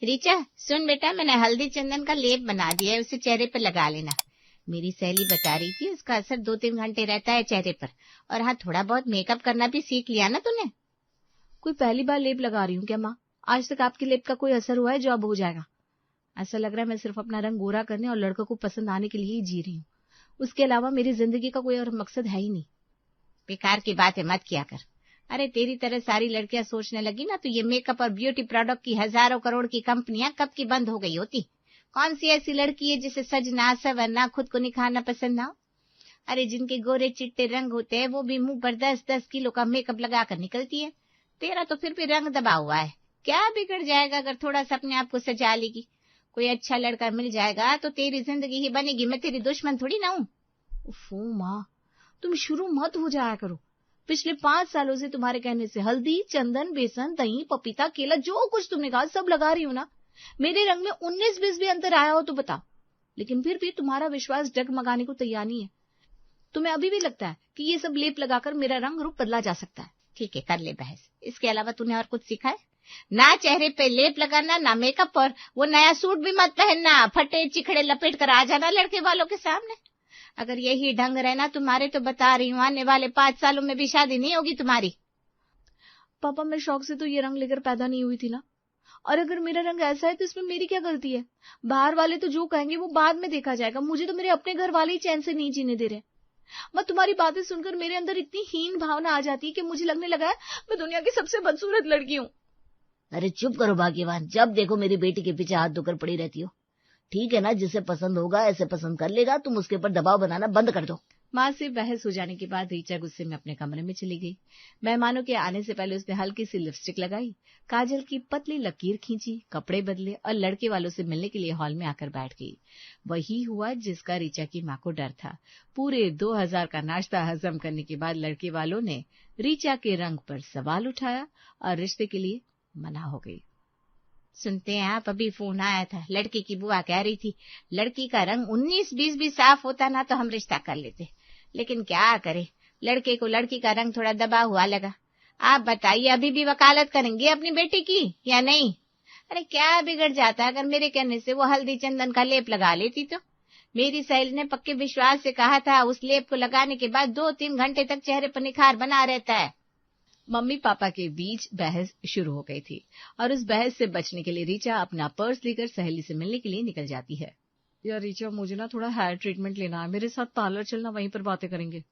रीचा सुन बेटा, मैंने हल्दी चंदन का लेप बना दिया है, उसे चेहरे पर लगा लेना। मेरी सहेली बता रही थी उसका असर 2-3 घंटे रहता है चेहरे पर। और हाँ, थोड़ा बहुत मेकअप करना भी सीख लिया ना तूने। कोई पहली बार लेप लगा रही हूँ क्या माँ? आज तक आपकी लेप का कोई असर हुआ है जो अब हो जाएगा? ऐसा लग रहा है मैं सिर्फ अपना रंग गोरा करने और लड़कों को पसंद आने के लिए ही जी रही हूँ। उसके अलावा मेरी जिंदगी का कोई और मकसद है ही नहीं। बेकार की बातें मत किया कर। अरे तेरी तरह सारी लड़कियां सोचने लगी ना तो ये मेकअप और ब्यूटी प्रोडक्ट की हजारों करोड़ की कंपनियां कब की बंद हो गई होती। कौन सी ऐसी लड़की है जिसे सजना संवरना खुद को निखारना पसंद ना हो। अरे जिनके गोरे चिट्टे रंग होते हैं वो भी मुंह पर 10-10 किलो का मेकअप लगा कर निकलती है। तेरा तो फिर भी रंग दबा हुआ है, क्या बिगड़ जाएगा अगर थोड़ा सा अपने आप को सजा लेगी। कोई अच्छा लड़का मिल जाएगा तो तेरी जिंदगी ही बनेगी, मैं तेरी दुश्मन थोड़ी ना हूँ। उफ़ो माँ, तुम शुरू मत हो जाया करो। पिछले 5 सालों से तुम्हारे कहने से हल्दी, चंदन, बेसन, दही, पपीता, केला जो कुछ तुमने कहा सब लगा रही हूँ ना। मेरे रंग में 19-20 भी अंतर आया हो तो बताओ। लेकिन फिर भी तुम्हारा विश्वास डगमगाने को तैयार नहीं है। तुम्हें अभी भी लगता है कि ये सब लेप लगाकर मेरा रंग रूप बदला जा सकता है। ठीक है, कर ले बहस। इसके अलावा तूने और कुछ सीखा है? ना चेहरे पे लेप लगाना, ना मेकअप, और वो नया सूट भी मत पहनना। फटे चिखड़े लपेट कर आ जाना लड़के वालों के सामने। अगर यही ढंग रहना तुम्हारे तो बता रही हूँ आने वाले 5 सालों में भी शादी नहीं होगी तुम्हारी। पापा, मैं शौक से तो ये रंग लेकर पैदा नहीं हुई थी ना। और अगर मेरा रंग ऐसा है तो इसमें मेरी क्या गलती है? बाहर वाले तो जो कहेंगे वो बाद में देखा जाएगा। मुझे तो मेरे अपने घर वाले ही चैन से नहीं जीने दे रहे। मैं तुम्हारी बातें सुनकर मेरे अंदर इतनी हीन भावना आ जाती है कि मुझे लगने लगा है मैं दुनिया की सबसे बदसूरत लड़की हूँ। अरे चुप करो भाग्यवान, जब देखो मेरी बेटी के पीछे हाथ धोकर पड़ी रहती हो। ठीक है ना, जिसे पसंद होगा ऐसे पसंद कर लेगा, तुम उसके ऊपर दबाव बनाना बंद कर दो। माँ से बहस हो जाने के बाद रीचा गुस्से में अपने कमरे में चली गई। मेहमानों के आने से पहले उसने हल्की सी लिपस्टिक लगाई, काजल की पतली लकीर खींची, कपड़े बदले और लड़के वालों से मिलने के लिए हॉल में आकर बैठ गई। वही हुआ जिसका रीचा की माँ को डर था। पूरे 2000 का नाश्ता हजम करने के बाद लड़के वालों ने रीचा के रंग पर सवाल उठाया और रिश्ते के लिए मना हो गई। सुनते हैं आप, अभी फोन आया था। लड़की की बुआ कह रही थी लड़की का रंग 19-20 भी साफ होता ना तो हम रिश्ता कर लेते, लेकिन क्या करे, लड़के को लड़की का रंग थोड़ा दबा हुआ लगा। आप बताइए, अभी भी वकालत करेंगे अपनी बेटी की या नहीं? अरे क्या बिगड़ जाता अगर मेरे कहने से वो हल्दी चंदन का लेप लगा लेती तो? मेरी सहेली ने पक्के विश्वास से कहा था उस लेप को लगाने के बाद 2-3 घंटे तक चेहरे पर निखार बना रहता है। मम्मी पापा के बीच बहस शुरू हो गई थी और उस बहस से बचने के लिए रीचा अपना पर्स लेकर सहेली से मिलने के लिए निकल जाती है। यार रीचा, मुझे ना थोड़ा हेयर ट्रीटमेंट लेना है, मेरे साथ पार्लर चलना, वहीं पर बातें करेंगे।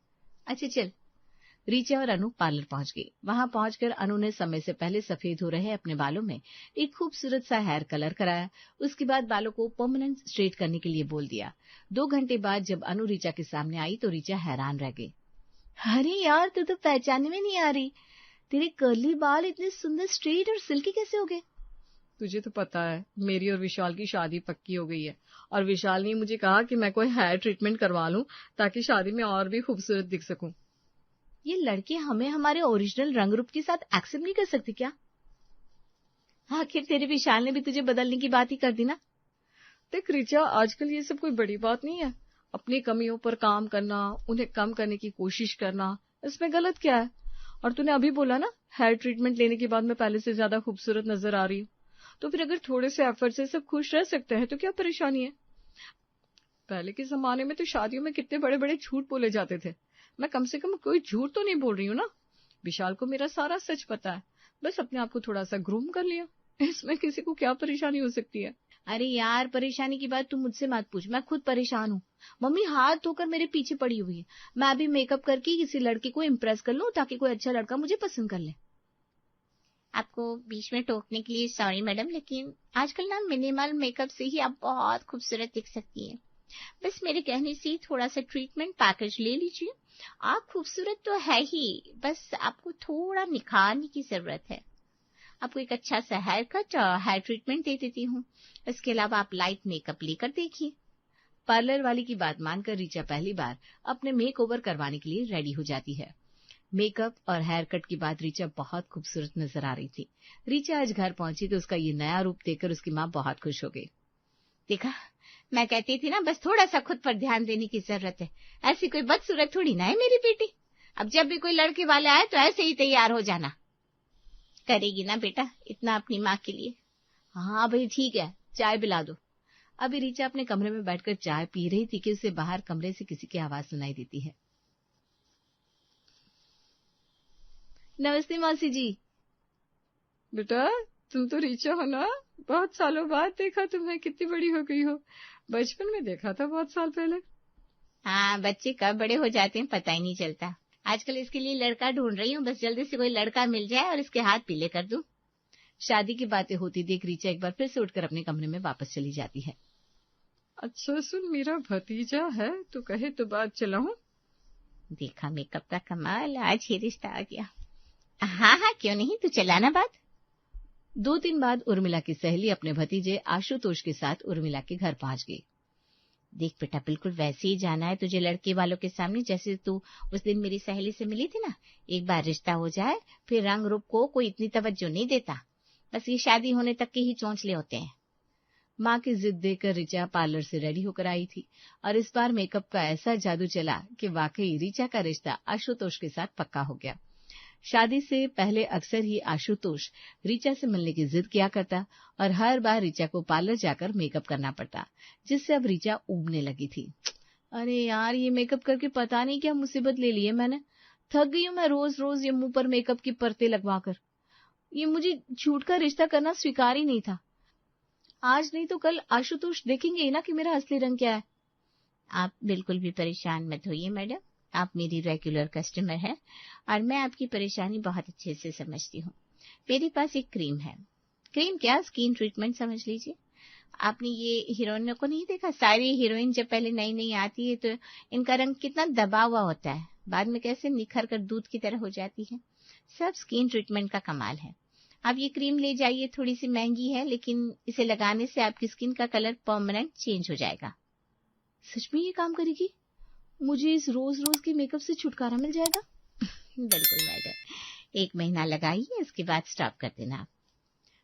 अच्छा चल। रीचा और अनु पार्लर पहुंच गई। वहां पहुंचकर अनु ने समय से पहले सफेद हो रहे अपने बालों में एक खूबसूरत सा हेयर कलर कराया। उसके बाद बालों को परमानेंट स्ट्रेट करने के लिए बोल दिया। 2 घंटे बाद जब अनु रीचा के सामने आई तो रीचा हैरान रह गई। अरे यार, तू तो पहचानने में नहीं आ रही। तेरे कर्ली बाल इतने सुंदर स्ट्रेट और सिल्की कैसे हो गए? तुझे तो पता है मेरी और विशाल की शादी पक्की हो गई है और विशाल ने मुझे कहा कि मैं कोई हेयर ट्रीटमेंट करवा लूं ताकि शादी में और भी खूबसूरत दिख सकूं। ये लड़के हमें हमारे ओरिजिनल रंग रूप के साथ एक्सेप्ट नहीं कर सकती क्या? आखिर तेरे विशाल ने भी तुझे बदलने की बात ही कर दी ना। देख रीचा, आजकल ये सब कोई बड़ी बात नहीं है। अपनी कमियों पर काम करना, उन्हें कम करने की कोशिश करना, इसमें गलत क्या है? और तूने अभी बोला ना हेयर ट्रीटमेंट लेने के बाद मैं पहले से ज्यादा खूबसूरत नजर आ रही हूँ, तो फिर अगर थोड़े से एफर्ट से सब खुश रह सकते हैं तो क्या परेशानी है? पहले के जमाने में तो शादियों में कितने बड़े बड़े झूठ बोले जाते थे। मैं कम से कम कोई झूठ तो नहीं बोल रही हूँ ना। विशाल को मेरा सारा सच पता है, बस अपने आप को थोड़ा सा ग्रूम कर लिया, इसमें किसी को क्या परेशानी हो सकती है? अरे यार, परेशानी की बात तू मुझसे मत पूछ, मैं खुद परेशान हूँ। मम्मी हाथ धोकर मेरे पीछे पड़ी हुई है। मैं अभी मेकअप करके किसी लड़के को इम्प्रेस कर लूं ताकि कोई अच्छा लड़का मुझे पसंद कर ले। आपको बीच में टोकने के लिए सॉरी मैडम, लेकिन आजकल ना मिनिमल मेकअप से ही आप बहुत खूबसूरत दिख सकती हैं। बस मेरे कहने से थोड़ा सा ट्रीटमेंट पैकेज ले लीजिए। आप खूबसूरत तो है ही, बस आपको थोड़ा निखारने की जरूरत है। आपको एक अच्छा सा हेयर कट और हेयर ट्रीटमेंट दे देती हूँ। इसके अलावा आप लाइट मेकअप लेकर देखिए। पार्लर वाली की बात मानकर रीचा पहली बार अपने मेक ओवर करवाने के लिए रेडी हो जाती है। मेकअप और हेयर कट के बाद रीचा बहुत खूबसूरत नजर आ रही थी। रीचा आज घर पहुंची तो उसका ये नया रूप देखकर उसकी माँ बहुत खुश हो गई। देखा, मैं कहती थी ना, बस थोड़ा सा खुद पर ध्यान देने की जरूरत है। ऐसी कोई बदसूरत थोड़ी ना है मेरी बेटी। अब जब भी कोई लड़के वाला आए तो ऐसे ही तैयार हो जाना। करेगी ना बेटा इतना अपनी माँ के लिए? हाँ भाई ठीक है, चाय पिला दो। अभी रीचा अपने कमरे में बैठकर चाय पी रही थी कि उसे बाहर कमरे से किसी की आवाज सुनाई देती है। नमस्ते मौसी जी। बेटा तुम तो रीचा हो ना, बहुत सालों बाद देखा तुम्हें, कितनी बड़ी हो गई हो। बचपन में देखा था बहुत साल पहले। हाँ, बच्चे कब बड़े हो जाते हैं पता ही नहीं चलता। आजकल इसके लिए लड़का ढूंढ रही हूँ, बस जल्दी से कोई लड़का मिल जाए और इसके हाथ पीले कर दूं। शादी की बातें होती देख रीचा एक बार फिर से उठकर अपने कमरे में वापस चली जाती है। अच्छा सुन, मेरा भतीजा है, तू कहे तो बात चलाऊं। देखा मेकअप का कमाल, आज ही रिश्ता आ गया। हाँ हाँ क्यों नहीं, तू चलाना बात। 2 दिन बाद उर्मिला की सहेली अपने भतीजे आशुतोष के साथ उर्मिला के घर पहुंच गई। देख बेटा, बिल्कुल वैसे ही जाना है तुझे लड़के वालों के सामने जैसे तू उस दिन मेरी सहेली से मिली थी ना। एक बार रिश्ता हो जाए फिर रंग रूप को कोई इतनी तवज्जो नहीं देता, बस ये शादी होने तक के ही चौंचले होते हैं। माँ की जिद देकर रीचा पार्लर से रेडी होकर आई थी और इस बार मेकअप का ऐसा जादू चला कि वाकई रीचा का रिश्ता आशुतोष के साथ पक्का हो गया। शादी से पहले अक्सर ही आशुतोष रीचा से मिलने की जिद किया करता और हर बार रीचा को पार्लर जाकर मेकअप करना पड़ता, जिससे अब रीचा ऊबने लगी थी। अरे यार, ये मेकअप करके पता नहीं क्या मुसीबत ले ली है मैंने। थक गई हूँ मैं रोज रोज ये मुंह पर मेकअप की परतें लगवाकर। ये मुझे झूठ का रिश्ता करना स्वीकार ही नहीं था। आज नहीं तो कल आशुतोष देखेंगे ही ना कि मेरा असली रंग क्या है। आप बिल्कुल भी परेशान मत होइए मैडम, आप मेरी रेगुलर कस्टमर हैं और मैं आपकी परेशानी बहुत अच्छे से समझती हूँ। मेरे पास एक क्रीम है, क्रीम क्या स्किन ट्रीटमेंट समझ लीजिए। आपने ये हीरोइनों को नहीं देखा, सारी हीरोइन जब पहले नई नई आती है तो इनका रंग कितना दबा हुआ होता है, बाद में कैसे निखर कर दूध की तरह हो जाती है। सब स्किन ट्रीटमेंट का कमाल है। आप ये क्रीम ले जाइए, थोड़ी सी महंगी है लेकिन इसे लगाने से आपकी स्किन का कलर परमानेंट चेंज हो जाएगा। सच में ये काम करेगी? मुझे इस रोज रोज के मेकअप से छुटकारा मिल जाएगा? बिल्कुल मैडम, 1 महीना लगाइए, उसके बाद स्टॉप कर देना।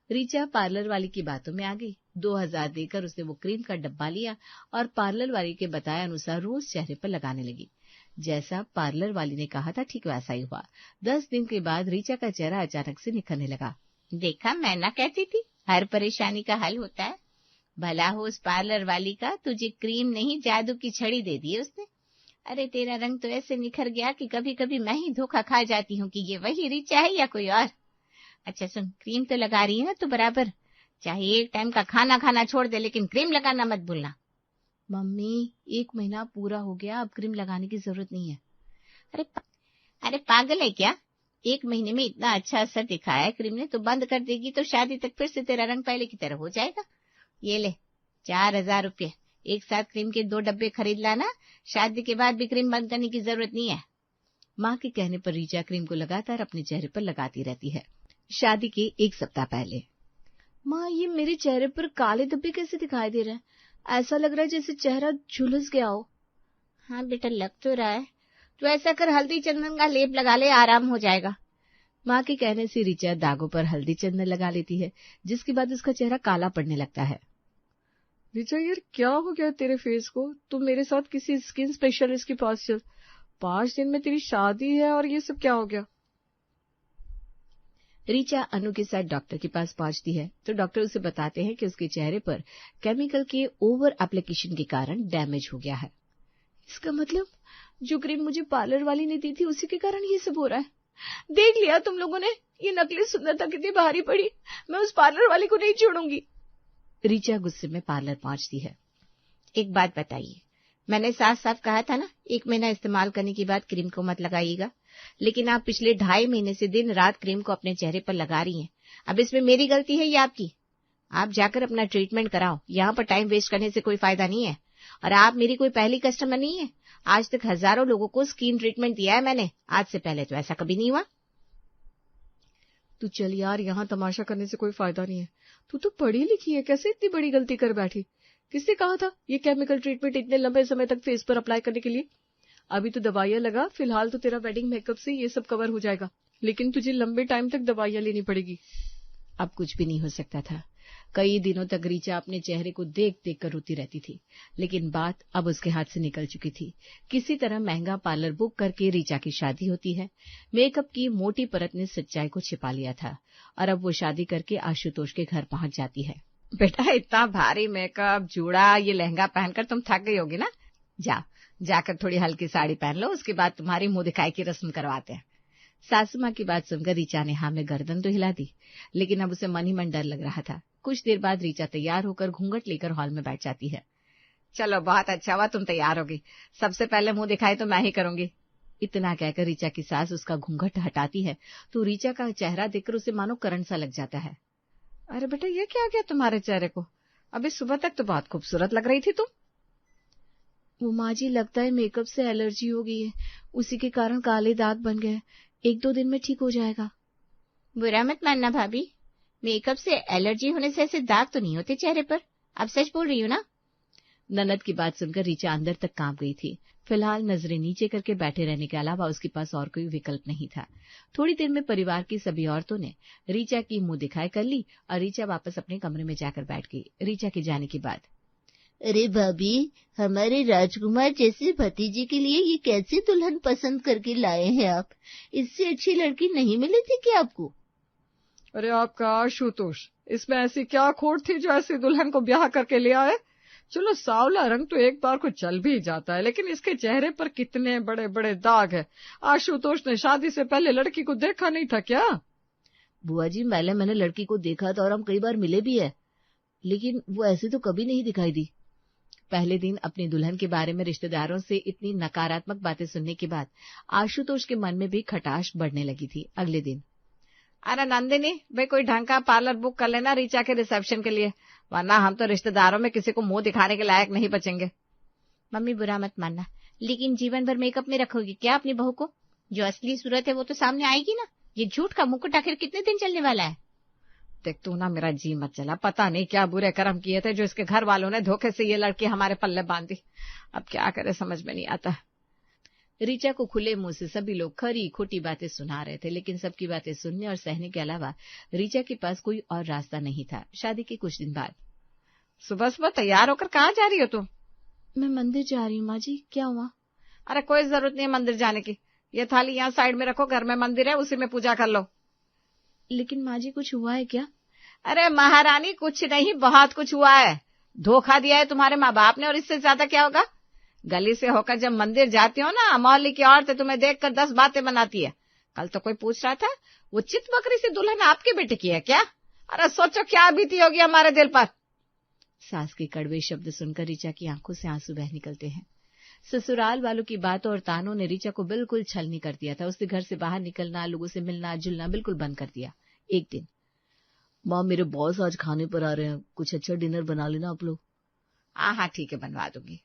रीचा पार्लर वाली की बातों में आ गई। 2000 देकर उसने वो क्रीम का डब्बा लिया और पार्लर वाली के बताए अनुसार रोज चेहरे पर लगाने लगी। जैसा पार्लर वाली ने कहा था ठीक वैसा ही हुआ। 10 दिन के बाद रीचा का चेहरा अचानक से निखरने लगा। देखा, मैं ना कहती थी हर परेशानी का हल होता है। भला हो उस पार्लर वाली का, तुझे क्रीम नहीं जादू की छड़ी दे दी उसने। अरे तेरा रंग तो ऐसे निखर गया कि कभी कभी मैं ही धोखा खा जाती हूँ कि ये वही रीचा है या कोई और। अच्छा सुन, क्रीम तो लगा रही है ना तो बराबर, चाहे एक टाइम का खाना खाना छोड़ दे लेकिन क्रीम लगाना मत भूलना। मम्मी 1 महीना पूरा हो गया, अब क्रीम लगाने की जरूरत नहीं है। अरे पागल है क्या? 1 महीने में इतना अच्छा असर दिखाया है क्रीम ने, तो बंद कर देगी तो शादी तक फिर से तेरा रंग पहले की तरह हो जाएगा। ये ले 4000 रुपये, एक साथ क्रीम के 2 डब्बे खरीद लाना, शादी के बाद भी क्रीम बंद करने की जरूरत नहीं है। माँ के कहने पर रीचा क्रीम को लगातार अपने चेहरे पर लगाती रहती है। शादी के 1 सप्ताह पहले, माँ ये मेरे चेहरे पर काले धब्बे कैसे दिखाई दे रहे हैं? ऐसा लग रहा है जैसे चेहरा झुलस गया हो। हाँ बेटा, लग तो रहा है। तो ऐसा कर, हल्दी चंदन का लेप लगा ले, आराम हो जाएगा। माँ के कहने से रीचा दागों पर हल्दी चंदन लगा लेती है, जिसके बाद उसका चेहरा काला पड़ने लगता है। रीचा यार क्या हो गया तेरे फेस को? तुम मेरे साथ किसी स्किन स्पेशलिस्ट के पास चल, 5 दिन में तेरी शादी है और ये सब क्या हो गया? रीचा अनु के साथ डॉक्टर के पास पहुंचती है तो डॉक्टर उसे बताते हैं कि उसके चेहरे पर केमिकल के ओवर एप्लीकेशन के कारण डैमेज हो गया है। इसका मतलब जो क्रीम मुझे पार्लर वाली ने दी थी उसी के कारण ये सब हो रहा है। देख लिया तुम लोगों ने, ये नकली सुंदरता कितनी भारी पड़ी। मैं उस पार्लर वाली को नहीं छोड़ूंगी। रीचा गुस्से में पार्लर पहुंचती है। एक बात बताइए, मैंने साफ साफ कहा था ना 1 महीना इस्तेमाल करने के बाद क्रीम को मत लगाइएगा, लेकिन आप पिछले 2.5 महीने से दिन रात क्रीम को अपने चेहरे पर लगा रही हैं। अब इसमें मेरी गलती है या आपकी? आप जाकर अपना ट्रीटमेंट कराओ, यहाँ पर टाइम वेस्ट करने से कोई फायदा नहीं है। और आप मेरी कोई पहली कस्टमर नहीं है, आज तक हजारों लोगों को स्किन ट्रीटमेंट दिया है मैंने, आज से पहले तो ऐसा कभी नहीं हुआ। तू चल यार, यहाँ तमाशा करने से कोई फायदा नहीं है। तू तो पढ़ी लिखी है, कैसे इतनी बड़ी गलती कर बैठी? किसने कहा था ये केमिकल ट्रीटमेंट इतने लंबे समय तक फेस पर अप्लाई करने के लिए? अभी तो दवाइयां लगा, फिलहाल तो तेरा वेडिंग मेकअप से ये सब कवर हो जाएगा, लेकिन तुझे लंबे टाइम तक दवाइयां लेनी पड़ेगी। अब कुछ भी नहीं हो सकता था। कई दिनों तक रीचा अपने चेहरे को देख देख कर रोती रहती थी, लेकिन बात अब उसके हाथ से निकल चुकी थी। किसी तरह महंगा पार्लर बुक करके रीचा की शादी होती है। मेकअप की मोटी परत ने सच्चाई को छिपा लिया था और अब वो शादी करके आशुतोष के घर पहुंच जाती है। बेटा, इतना भारी मेकअप, जूड़ा, ये लहंगा पहनकर तुम थक गई होगी ना। जाकर थोड़ी हल्की साड़ी पहन लो, उसके बाद तुम्हारी मुंह दिखाई की रस्म करवाते हैं। सासू माँ की बात सुनकर रीचा ने हाँ में गर्दन तो हिला दी, लेकिन अब उसे मन ही मन डर लग रहा था। कुछ देर बाद रीचा तैयार होकर घूंघट लेकर हॉल में बैठ जाती है। चलो, बहुत अच्छा हुआ तुम तैयार होगी। सबसे पहले मुंह दिखाई तो मैं ही करूंगी। इतना कहकर रीचा की सास उसका घूंघट हटाती है तो रीचा का चेहरा देखकर उसे मानो करंट सा लग जाता है। अरे बेटा, ये क्या हो गया तुम्हारे चेहरे को? अभी सुबह तक तो बहुत खूबसूरत लग रही थी तुम। वो माँ जी, लगता है मेकअप से एलर्जी हो गई है, उसी के कारण काले दाग बन गए। 1-2 दिन में ठीक हो जाएगा। बुरा मत मानना भाभी, मेकअप से एलर्जी होने से ऐसे दाग तो नहीं होते चेहरे पर। अब सच बोल रही हूँ ना। ननद की बात सुनकर रीचा अंदर तक कांप गई थी। फिलहाल नजरें नीचे करके बैठे रहने के अलावा उसके पास और कोई विकल्प नहीं था। थोड़ी देर में परिवार की सभी औरतों ने रीचा की मुंह दिखाई कर ली और रीचा वापस अपने कमरे में जाकर बैठ गई। रीचा के जाने के बाद, अरे भाभी, हमारे राजकुमार जैसे भतीजे के लिए ये कैसी दुल्हन पसंद करके लाए हैं आप? इससे अच्छी लड़की नहीं मिली थी क्या आपको? अरे आपका आशुतोष, इसमें ऐसी क्या खोट थी जो ऐसी दुल्हन को ब्याह करके ले आए? चलो, सांवला रंग तो एक बार को चल भी जाता है, लेकिन इसके चेहरे पर कितने बड़े बड़े दाग है। आशुतोष ने शादी से पहले लड़की को देखा नहीं था क्या? बुआ जी, मैंने लड़की को देखा था और हम कई बार मिले भी है, लेकिन वो ऐसे तो कभी नहीं दिखाई दी। पहले दिन अपनी दुल्हन के बारे में रिश्तेदारों से इतनी नकारात्मक बातें सुनने के बाद आशुतोष के मन में भी खटाश बढ़ने लगी थी। अगले दिन, अरे नंदिनी भाई, कोई ढंग का पार्लर बुक कर लेना रीचा के रिसेप्शन के लिए, वरना हम तो रिश्तेदारों में किसी को मुंह दिखाने के लायक नहीं बचेंगे। मम्मी, बुरा मत मानना, लेकिन जीवन भर मेकअप में रखोगी क्या अपनी बहू को? जो असली सूरत है वो तो सामने आएगी ना। ये झूठ का मुकुट आखिर कितने दिन चलने वाला है? देख तू ना, मेरा जी मत चला। पता नहीं क्या बुरे कर्म किए थे जो इसके घर वालों ने धोखे से ये लड़की हमारे पल्ले बांधी। अब क्या करे समझ में नहीं आता। रीचा को खुले मुंह से सभी लोग खरी खोटी बातें सुना रहे थे, लेकिन सबकी बातें सुनने और सहने के अलावा रीचा के पास कोई और रास्ता नहीं था। शादी के कुछ दिन बाद, सुबह सुबह तैयार होकर कहाँ जा रही हो तुम? मैं मंदिर जा रही हूँ माँ जी। क्या हुआ? अरे कोई जरूरत नहीं है मंदिर जाने की। ये थाली यहाँ साइड में रखो, घर में मंदिर है, उसी में पूजा कर लो। लेकिन माँ जी, कुछ हुआ है क्या? अरे महारानी, कुछ नहीं, बहुत कुछ हुआ है। धोखा दिया है तुम्हारे माँ बाप ने, और इससे ज्यादा क्या होगा। गली से होकर जब मंदिर जाती हो ना, मोहल्ले की औरतें तुम्हें देखकर 10 बातें बनाती है। कल तो कोई पूछ रहा था, वो चित बकरी सी दुल्हन आपके बेटे की है क्या? अरे सोचो क्या बीती होगी हमारे दिल पर। सास के कड़वे शब्द सुनकर रीचा की आंखों से आंसू बह निकलते हैं। ससुराल वालों की बातों और तानों ने रीचा को बिल्कुल छलनी कर दिया था। उसने घर से बाहर निकलना, लोगों से मिलना जुलना बिल्कुल बंद कर दिया। एक दिन, माँ, मेरे बॉस आज खाने पर आ रहे हैं, कुछ अच्छा डिनर बना लेना आप लोग। हाँ ठीक है, बनवा दूंगी।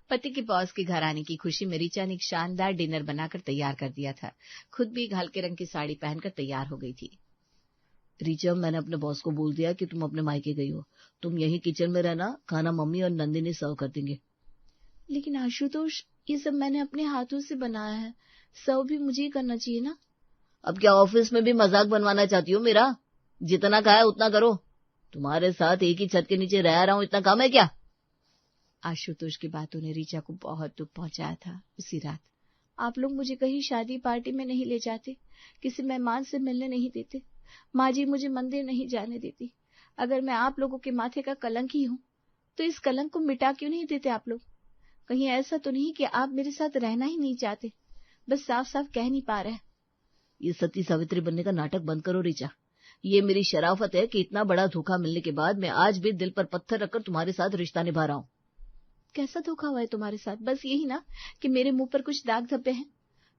पति के बॉस के घर आने की खुशी में रीचा ने एक शानदार डिनर बनाकर तैयार कर दिया था। खुद भी हल्के रंग की साड़ी पहनकर तैयार हो गई थी। रीचा, मैंने अपने बॉस को बोल दिया कि तुम अपने मायके गई हो, तुम यही किचन में रहना, खाना मम्मी और नंदिनी सर्व कर देंगे। लेकिन आशुतोष, ये सब मैंने अपने हाथों से बनाया है, सर्व भी मुझे ही करना चाहिए ना। अब क्या ऑफिस में भी मजाक बनवाना चाहती हो मेरा? जितना कहा है उतना करो। तुम्हारे साथ एक ही छत के नीचे रह रहा हूँ, इतना कम है क्या? आशुतोष की बातों ने रीचा को बहुत दुख पहुंचाया था। उसी रात, आप लोग मुझे कहीं शादी पार्टी में नहीं ले जाते, किसी मेहमान से मिलने नहीं देते, माँ जी मुझे मंदिर नहीं जाने देती। अगर मैं आप लोगों के माथे का कलंक ही हूँ, तो इस कलंक को मिटा क्यों नहीं देते आप लोग? कहीं ऐसा तो नहीं कि आप मेरे साथ रहना ही नहीं चाहते, बस साफ साफ कह नहीं पा रहे? ये सती सावित्री बनने का नाटक बंद करो रीचा। ये मेरी शराफत है कि इतना बड़ा धोखा मिलने के बाद मैं आज भी दिल पर पत्थर रखकर तुम्हारे साथ रिश्ता निभा रहा हूँ। कैसा धोखा हुआ है तुम्हारे साथ? बस यही ना कि मेरे मुंह पर कुछ दाग धब्बे हैं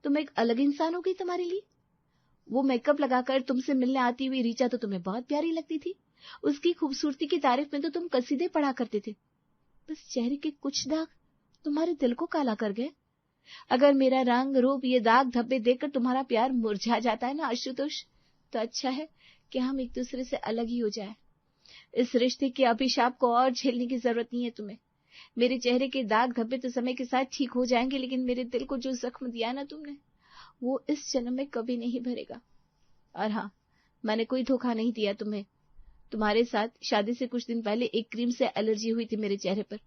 तो मैं एक अलग इंसान हो गई तुम्हारे लिए? वो मेकअप लगाकर तुमसे मिलने आती हुई रीचा तो तुम्हें बहुत प्यारी लगती थी। उसकी खूबसूरती की तारीफ में तो तुम कसीदे पढ़ा करते थे। बस चेहरे के कुछ दाग तुम्हारे दिल को काला कर गए। अगर मेरा रंग रूप ये दाग धब्बे देखकर तुम्हारा प्यार मुरझा जाता है ना आशुतोष, तो अच्छा है कि हम एक दूसरे से अलग ही हो जाए। इस रिश्ते के अभिशाप को और झेलने की जरूरत नहीं है तुम्हें। मेरे चेहरे के दाग धब्बे तो समय के साथ ठीक हो जाएंगे, लेकिन मेरे दिल को जो जख्म दिया ना तुमने, वो इस जन्म में कभी नहीं भरेगा। और हाँ, मैंने कोई धोखा नहीं दिया तुम्हें। तुम्हारे साथ शादी से कुछ दिन पहले एक क्रीम से एलर्जी हुई थी मेरे चेहरे पर।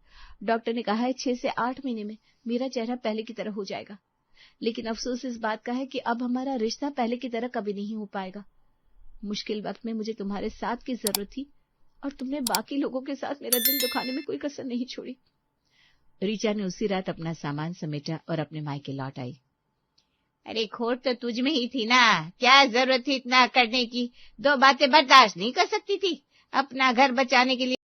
डॉक्टर ने कहा है 6 से 8 महीने में मेरा चेहरा पहले की तरह हो जाएगा। लेकिन अफसोस इस बात का है कि अब हमारा रिश्ता पहले की तरह कभी नहीं हो पाएगा। मुश्किल वक्त में मुझे तुम्हारे साथ की जरूरत थी और तुमने बाकी लोगों के साथ मेरा दिल दुखाने में कोई कसर नहीं छोड़ी। ऋचा ने उसी रात अपना सामान समेटा और अपने मायके लौट आई। अरे खोट तो तुझ में ही थी ना, क्या जरूरत थी इतना करने की? 2 बातें बर्दाश्त नहीं कर सकती थी अपना घर बचाने के लिए?